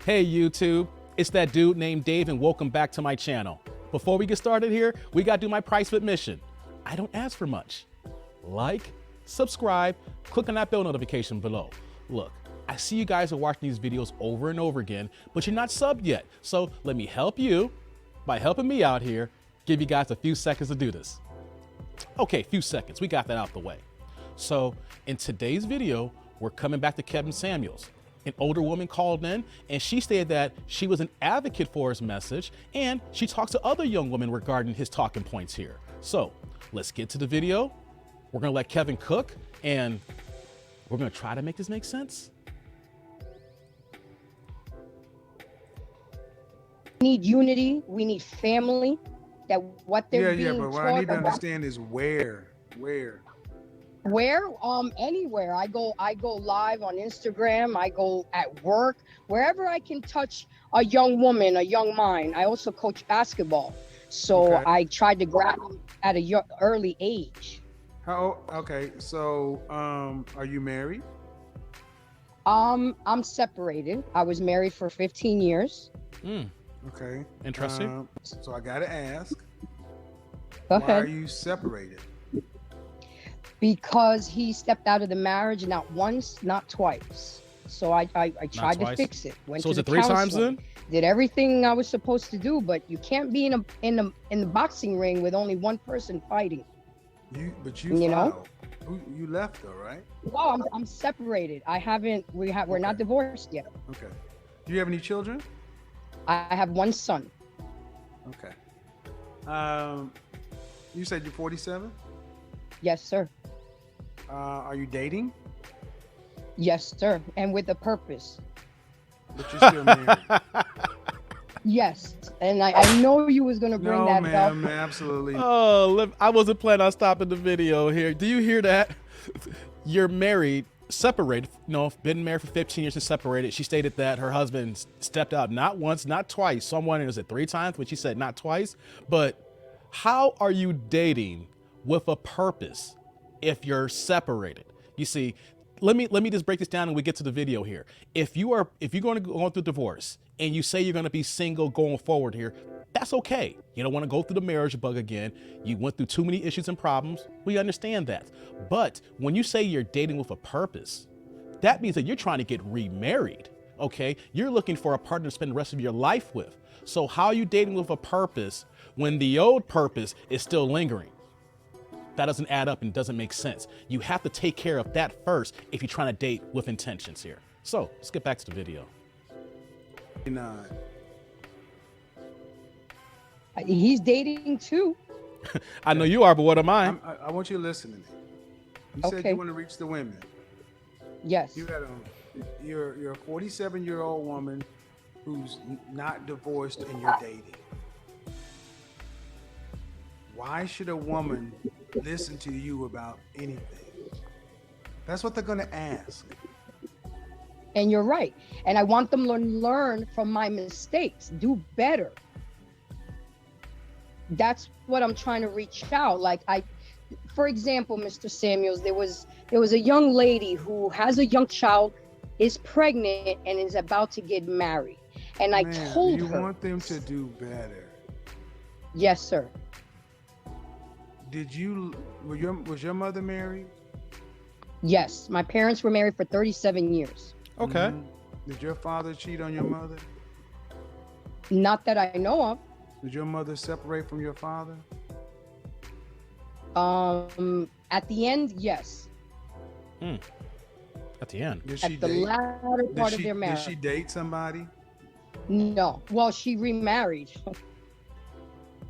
Hey YouTube, it's that dude named Dave and welcome back to my channel. Before we get started here, we gotta do my price of admission. I don't ask for much. Like, subscribe, click on that bell notification below. Look, I see you guys are watching these videos over and over again, but you're not subbed yet. So let me help you by helping me out here, give you guys a few seconds to do this. Okay, few seconds, we got that out the way. So in today's video, we're coming back to Kevin Samuels. An older woman called in and she stated that she was an advocate for his message and she talks to other young women regarding his talking points here. So let's get to the video. We're gonna let Kevin cook and we're gonna try to make this make sense. We need unity, we need family, that what they're being but what taught I need to about- understand is where. Where? Anywhere. I go live on Instagram, I go at work, wherever I can touch a young woman, a young mind. I also coach basketball. So Okay. I tried to grab them at a early age. Okay, so are you married? I'm separated. I was married for 15 years. Okay. Interesting. So I gotta ask, Go why ahead. are you separated? Because he stepped out of the marriage not once, not twice. So I tried to twice? fix it. Went So to is the it 3 times counseling, then? did everything I was supposed to do, but you can't be in the boxing ring with only one person fighting. You You know? filed. You left though, right? Well, I'm separated. We're not Okay. divorced yet. Okay. Do you have any children? I have one son. Okay. You said you're 47? Yes, sir. Are you dating? Yes, sir. And with a purpose. But you're still married. Yes. And I know you was gonna bring No, that ma'am, up. absolutely. Oh, I wasn't planning on stopping the video here. Do you hear that? You're married, separated, been married for 15 years and separated. She stated that her husband stepped out not once, not twice. So I'm wondering, is it 3 times? But she said not twice. But how are you dating with a purpose if you're separated? You see, let me just break this down and we get to the video here. If you're going to go through divorce and you say you're going to be single going forward here, that's okay. You don't want to go through the marriage bug again. You went through too many issues and problems. We understand that. But when you say you're dating with a purpose, that means that you're trying to get remarried. Okay, you're looking for a partner to spend the rest of your life with. So how are you dating with a purpose when the old purpose is still lingering? That doesn't add up and doesn't make sense. You have to take care of that first if you're trying to date with intentions here. So let's get back to the video. He's dating too. I know you are, but what am I? I want you to listen to me. You said Okay. you want to reach the women. Yes. You're a 47-year-old woman who's not divorced and you're dating. Why should a woman listen to you about anything? That's what they're gonna ask. And you're right. And I want them to learn from my mistakes, do better. That's what I'm trying to reach out. For example, Mr. Samuels, there was a young lady who has a young child, is pregnant, and is about to get married. And I Man, told you her, want them to do better. yes, sir. Was your mother married? Yes, my parents were married for 37 years. Okay. Mhm. Did your father cheat on your mother? Not that I know of. Did your mother separate from your father? At the end, yes. At the end. Did she At the date? latter part of their Did marriage. she date somebody? No. Well, she remarried.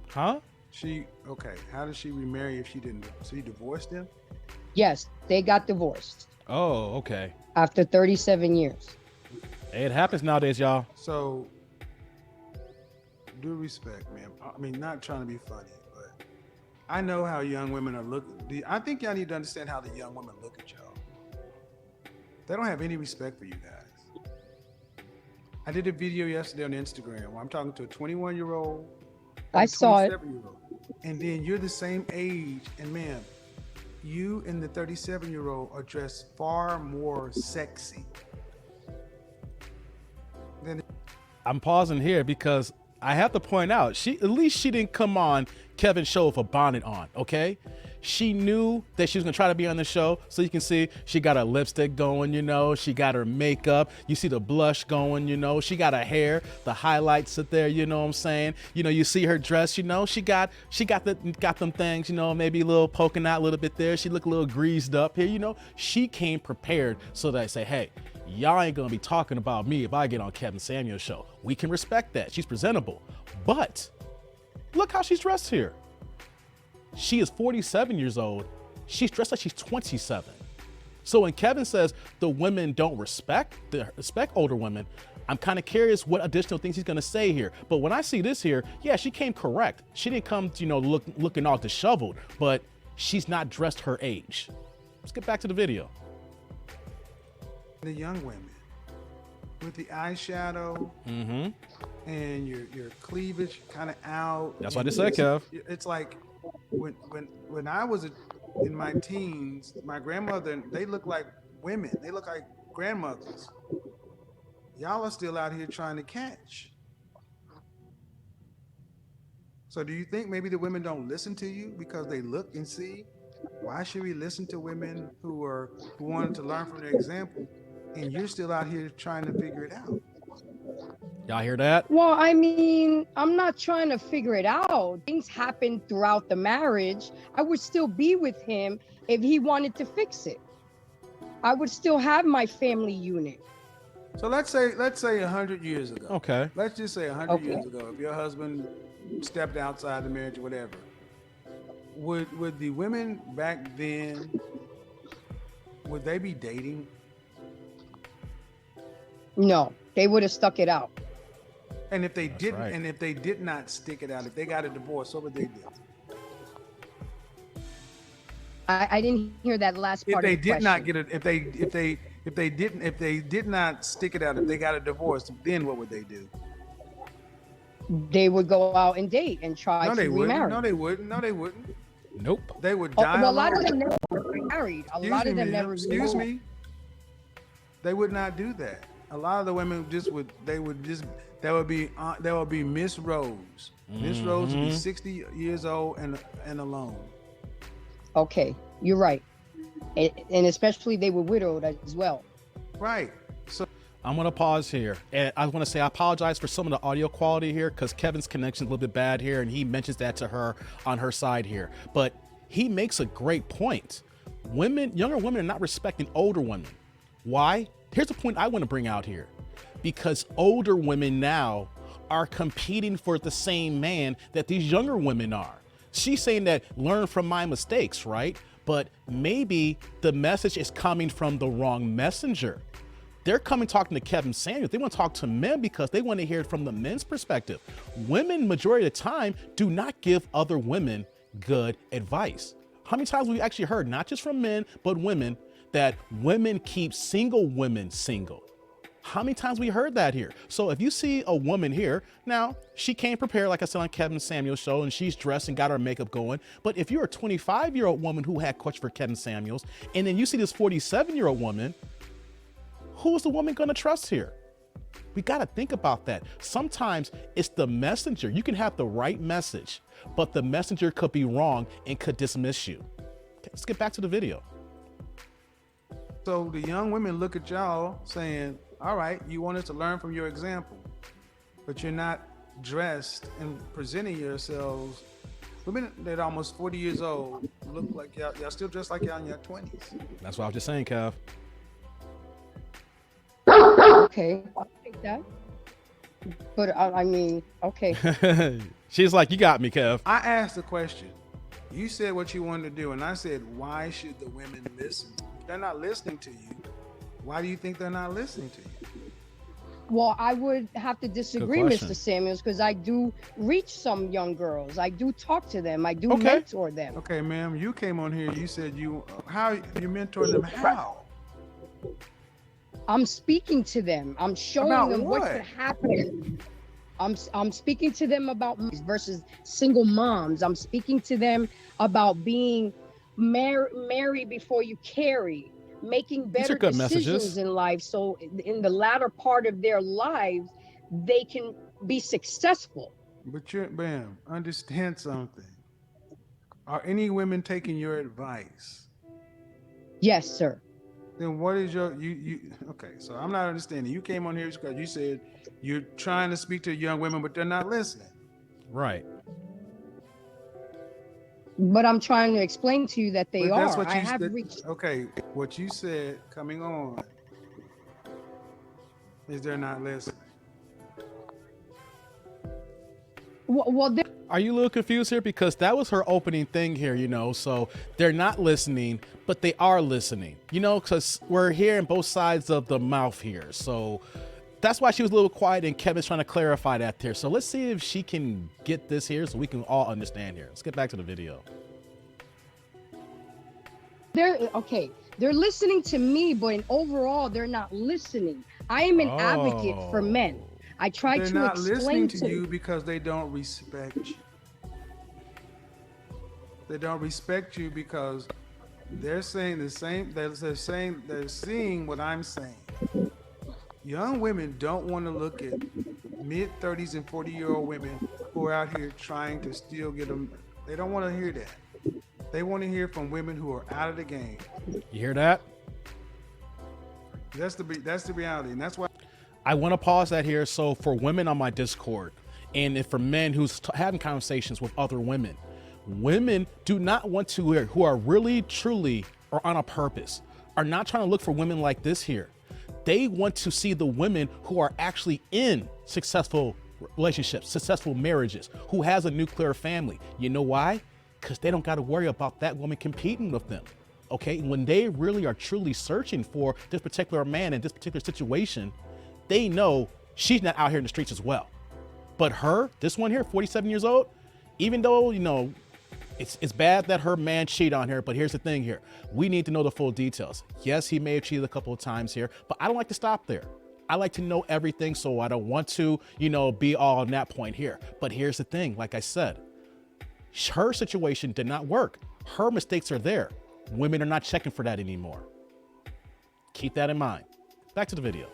Huh? Okay. How did she remarry if she didn't? So you divorced him? Yes, they got divorced Oh, okay. after 37 years. Hey, it happens nowadays, y'all. So, due respect, man. I mean, not trying to be funny, but I know how young women are looking. I think y'all need to understand how the young women look at y'all. They don't have any respect for you guys. I did a video yesterday on Instagram where I'm talking to a 21-year-old. I saw it. 27-year-old. And then you're the same age, and man, you and the 37-year-old are dressed far more sexy then I'm pausing here because I have to point out, at least she didn't come on Kevin's show with a bonnet on, okay? She knew that she was gonna try to be on the show, so you can see she got her lipstick going, you know, she got her makeup, you see the blush going, you know, she got her hair, the highlights sit there, you know what I'm saying? You know, you see her dress, you know, she got them things, you know, maybe a little poking out a little bit there. She looked a little greased up here, you know. She came prepared so that I say, hey, y'all ain't gonna be talking about me if I get on Kevin Samuels' show. We can respect that. She's presentable. But look how she's dressed here. She is 47 years old. She's dressed like she's 27. So when Kevin says the women don't respect older women, I'm kind of curious what additional things he's gonna say here. But when I see this here, yeah, she came correct. She didn't come, you know, looking all disheveled, but she's not dressed her age. Let's get back to the video. the young women with the eyeshadow and your cleavage kind of out. That's what I just said, Kev. It's like when I was in my teens, my grandmother, they look like women. They look like grandmothers. Y'all are still out here trying to catch. So do you think maybe the women don't listen to you because they look and see? Why should we listen to women who wanted to learn from their example, and you're still out here trying to figure it out? Y'all hear that? Well, I mean, I'm not trying to figure it out. Things happen throughout the marriage. I would still be with him if he wanted to fix it. I would still have my family unit. So let's say 100 years ago. Okay. Let's just say 100 years ago, if your husband stepped outside the marriage or whatever, would the women back then, would they be dating? No, they would have stuck it out. And if they didn't, right. and if they did not stick it out, if they got a divorce, what would they do? I didn't hear that last part. If they of the did not question. get it, if they did not stick it out, if they got a divorce, then what would they do? They would go out and date and try No, to they remarry. wouldn't. No, they wouldn't. No, they wouldn't. Nope. They would Oh, die well, a lot of alone. them never remarried. A lot of them never. Excuse me. They would not do that. A lot of the women there would be Miss Rose. Miss Rose would be 60 years old and alone. Okay, you're right, and especially they were widowed as well. Right. So I'm going to pause here. And I want to say I apologize for some of the audio quality here because Kevin's connection is a little bit bad here. And he mentions that to her on her side here. But he makes a great point. Younger women are not respecting older women. Why? Here's the point I want to bring out here. Because older women now are competing for the same man that these younger women are. She's saying that learn from my mistakes, right? But maybe the message is coming from the wrong messenger. They're coming talking to Kevin Samuels. They want to talk to men because they want to hear it from the men's perspective. Women, majority of the time, do not give other women good advice. How many times have we actually heard, not just from men, but women, that women keep single women single? How many times we heard that here? So if you see a woman here, now she came prepared, like I said on Kevin Samuels' show, and she's dressed and got her makeup going. But if you're a 25-year-old woman who had questions for Kevin Samuels, and then you see this 47-year-old woman, who is the woman going to trust here? We got to think about that. Sometimes it's the messenger. You can have the right message, but the messenger could be wrong and could dismiss you. Okay, let's get back to the video. the young women look at y'all saying, all right, you want us to learn from your example, but you're not dressed and presenting yourselves. Women that are almost 40 years old look like y'all still dressed like y'all in your 20s. That's what I was just saying, Kev. Okay, I'll take that. But I mean, okay. She's like, you got me, Kev. I asked the question. You said what you wanted to do, and I said, why should the women listen? If they're not listening to you, why do you think they're not listening to you? Well, I would have to disagree, question. Mr. Samuels, because I do reach some young girls. I do talk to them. I do Okay. mentor them. Okay, ma'am, you came on here, you said how you mentor them, how? I'm speaking to them. I'm showing About them what what? could happen. I'm speaking to them about versus single moms. I'm speaking to them about being married before you carry, making These are better good decisions messages. in life. So in the latter part of their lives, they can be successful. But you're, bam, understand something. Are any women taking your advice? Yes, sir. Then what is your okay, so I'm not understanding. You came on here because you said you're trying to speak to young women, but they're not listening. Right. But I'm trying to explain to you that they But that's are. what I you have said. reached. Okay, what you said coming on is they're not listening. Well, Are you a little confused here? Because that was her opening thing here, you know. So they're not listening, but they are listening, you know, because we're hearing both sides of the mouth here. So that's why she was a little quiet, and Kevin's trying to clarify that here. So let's see if she can get this here so we can all understand here. Let's get back to the video. they're okay. They're listening to me, but overall, they're not listening. I am an advocate for men. I try They're to not explain listening to you because they don't respect you. They don't respect you because they're saying the same. They're seeing what I'm saying. Young women don't want to look at mid-30s and 40-year-old women who are out here trying to still get them. They don't want to hear that. They want to hear from women who are out of the game. You hear that? That's the reality, and that's why. I want to pause that here. So for women on my Discord, and if for men who's having conversations with other women, women do not want to hear, who are really, truly, or on a purpose, are not trying to look for women like this here. They want to see the women who are actually in successful relationships, successful marriages, who has a nuclear family. You know why? Because they don't got to worry about that woman competing with them. Okay, when they really are truly searching for this particular man in this particular situation, they know she's not out here in the streets as well. But her, this one here, 47 years old, even though, you know, it's bad that her man cheated on her, but here's the thing here. We need to know the full details. Yes, he may have cheated a couple of times here, but I don't like to stop there. I like to know everything, so I don't want to, you know, be all on that point here. But here's the thing, like I said, her situation did not work. Her mistakes are there. Women are not checking for that anymore. Keep that in mind. Back to the video.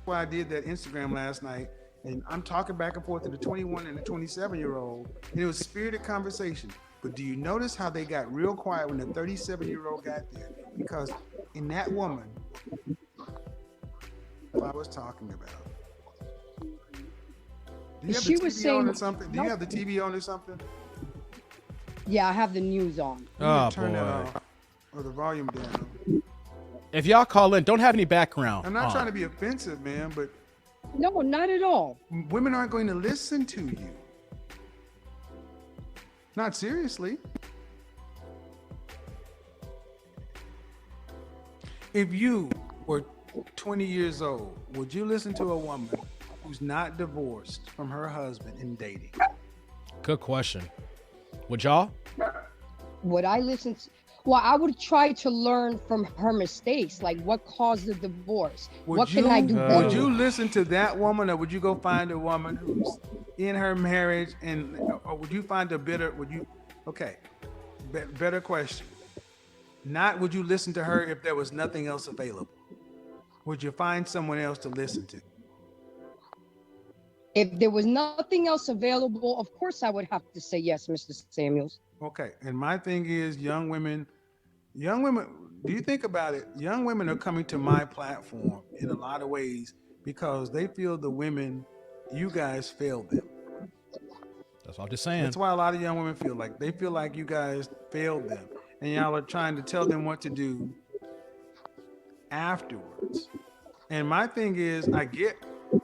Why I did that Instagram last night, and I'm talking back and forth to the 21 and the 27-year-old, and it was spirited conversation. But do you notice how they got real quiet when the 37-year-old got there? Because in that woman, I was talking about. Do you have She the was TV saying- on or something? Do you have the TV on or something? Yeah, I have the news on. You need Oh, to turn that boy. off or the volume down. If y'all call in, don't have any background. I'm not on. trying to be offensive, man, but No, not at all. women aren't going to listen to you. Not seriously. If you were 20 years old, would you listen to a woman who's not divorced from her husband and dating? Good question. Would y'all? Would I listen to, well, I would try to learn from her mistakes, like what caused the divorce. What can I do better? Would you listen to that woman, or would you go find a woman who's in her marriage, and or would you find a better? Better question. Not would you listen to her if there was nothing else available? Would you find someone else to listen to? If there was nothing else available, of course I would have to say yes, Mr. Samuels. Okay, and my thing is, young women, do you think about it? Young women are coming to my platform in a lot of ways because they feel the women, you guys failed them. That's all I'm just saying. That's why a lot of young women feel like you guys failed them, and y'all are trying to tell them what to do afterwards. And my thing is, I get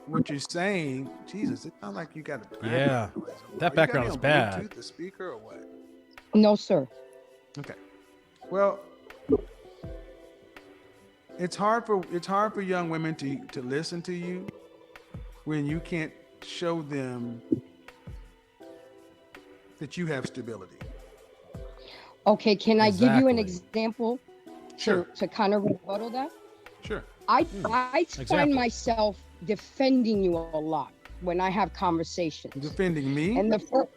what you're saying. Jesus, it sounds like you got a background Yeah, noise. that You background got is me on bad. Bluetooth, the speaker or what? No, sir. Okay. Well, it's hard for young women to listen to you when you can't show them that you have stability. Okay, can I give you an Exactly. example Sure. to kind of rebuttal that? Sure. I find Example. myself defending you a lot when I have conversations. Defending me? And the first,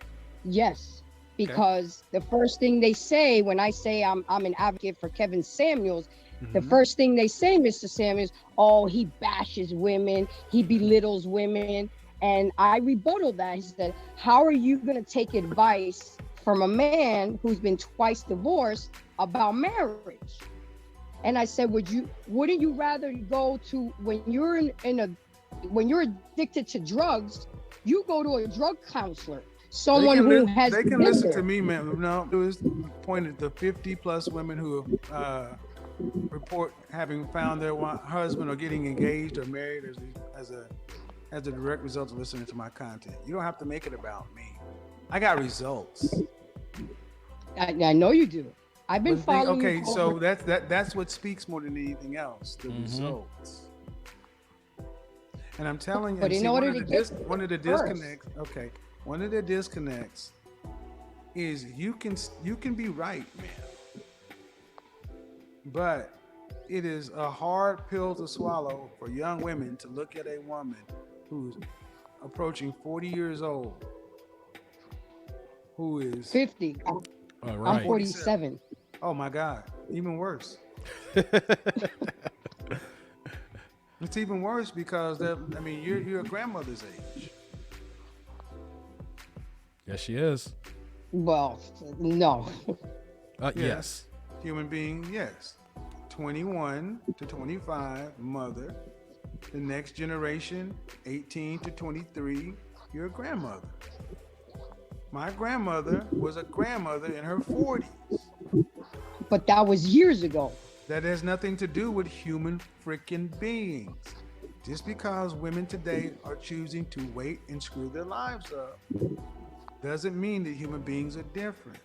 yes, because the first thing they say when I say I'm an advocate for Kevin Samuels, The first thing they say, Mr. Sam, is, oh, he bashes women, he belittles women. And I rebutted that. He said, how are you going to take advice from a man who's been twice divorced about marriage? And I said, wouldn't you rather go to, when you're when you're addicted to drugs, you go to a drug counselor, someone who has they can been listen there. to me, man. No, it was pointed to 50 plus women who report having found their husband or getting engaged or married as a direct result of listening to my content. You don't have to make it about me. I got results. I know you do. I've been following. Okay, so that's what speaks more than anything else, the results. And I'm telling you, But in order to get one of the disconnects. Okay, one of the disconnects is you can be right, man, but it is a hard pill to swallow for young women to look at a woman who's approaching 40 years old, who is 50. All right. I'm 47. Oh my God, even worse. It's even worse because you're a grandmother's age. Yes, she is. Well, no. Yes. Human being, yes. 21 to 25, mother. The next generation, 18 to 23, you're a grandmother. My grandmother was a grandmother in her 40s. But that was years ago. That has nothing to do with human freaking beings. Just because women today are choosing to wait and screw their lives up doesn't mean that human beings are different.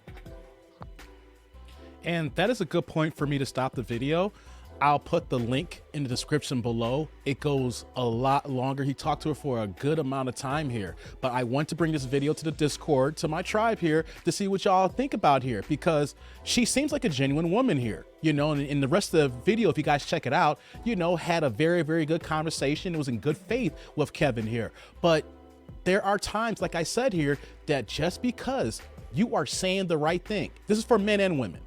And that is a good point for me to stop the video. I'll put the link in the description below. It goes a lot longer. He talked to her for a good amount of time here, but I want to bring this video to the Discord, to my tribe here, to see what y'all think about here, because she seems like a genuine woman here, you know, and in the rest of the video, if you guys check it out, you know, had a very, very good conversation. It was in good faith with Kevin here. But there are times, like I said here, that just because you are saying the right thing, this is for men and women,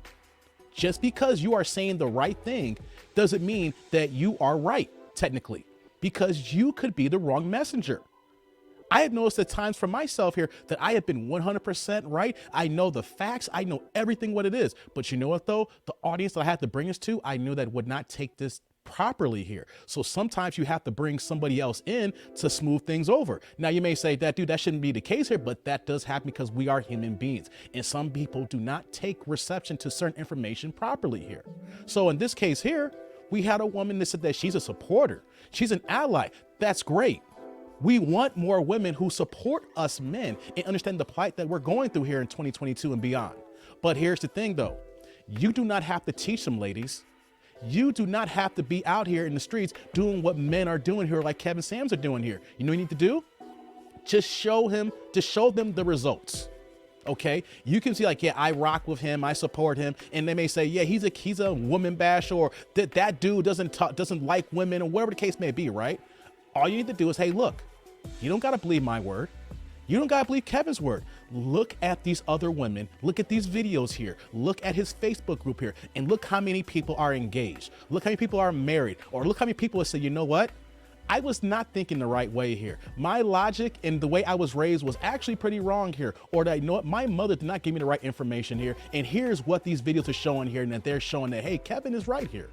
just because you are saying the right thing doesn't mean that you are right, technically, because you could be the wrong messenger. I have noticed at times for myself here that I have been 100% right. I know the facts. I know everything what it is. But you know what, though? The audience that I had to bring this to, I knew that would not take this properly here. So sometimes you have to bring somebody else in to smooth things over. Now you may say that, dude, that shouldn't be the case here, but that does happen because we are human beings. And some people do not take reception to certain information properly here. So in this case here, we had a woman that said that she's a supporter. She's an ally. That's great. We want more women who support us men and understand the plight that we're going through here in 2022 and beyond. But here's the thing though. You do not have to teach them, ladies. You do not have to be out here in the streets doing what men are doing here, like Kevin Sams are doing here. You know what you need to do? Just show them the results. Okay, you can see like, yeah, I rock with him, I support him, and they may say, yeah, he's a woman bash, or that dude doesn't like women, or whatever the case may be, right? All you need to do is, hey, look, you don't gotta believe my word. You don't gotta believe Kevin's word. Look at these other women. Look at these videos here. Look at his Facebook group here, and look how many people are engaged. Look how many people are married, or look how many people say, you know what? I was not thinking the right way here. My logic and the way I was raised was actually pretty wrong here. Or that, you know what, my mother did not give me the right information here. And here's what these videos are showing here, and that they're showing that, hey, Kevin is right here.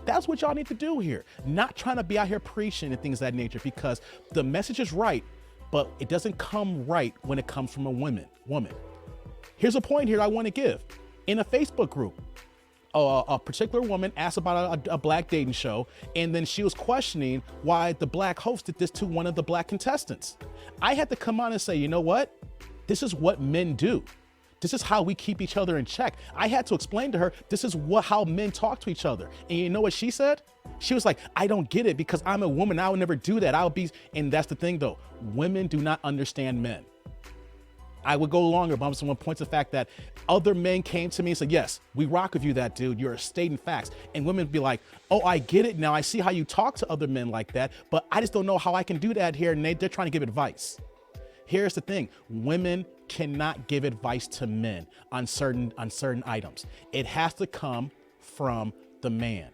That's what y'all need to do here. Not trying to be out here preaching and things of that nature, because the message is right, but it doesn't come right when it comes from a woman. Here's a point here I want to give. In a Facebook group, a particular woman asked about a black dating show, and then she was questioning why the black host did this to one of the black contestants. I had to come on and say, you know what? This is what men do. This is how we keep each other in check. I had to explain to her, this is how men talk to each other. And you know what she said? She was like, I don't get it because I'm a woman. I would never do that. And that's the thing though. Women do not understand men. I would go longer, but someone points to the fact that other men came to me and said, yes, we rock with you, that dude. You're stating facts. And women would be like, oh, I get it now. I see how you talk to other men like that, but I just don't know how I can do that here. And they're trying to give advice. Here's the thing. Women cannot give advice to men on certain items. It has to come from the man.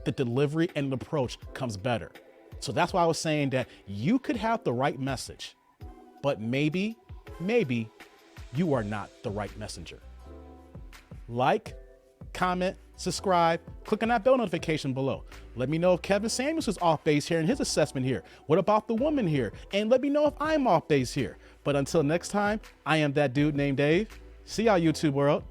the delivery and the approach comes better. So that's why I was saying that you could have the right message, but maybe you are not the right messenger. Like, comment, subscribe, click on that bell notification below. Let me know if Kevin Samuels is off base here in his assessment here. What about the woman here? And let me know if I'm off base here. But until next time, I am that dude named Dave. See y'all, YouTube world.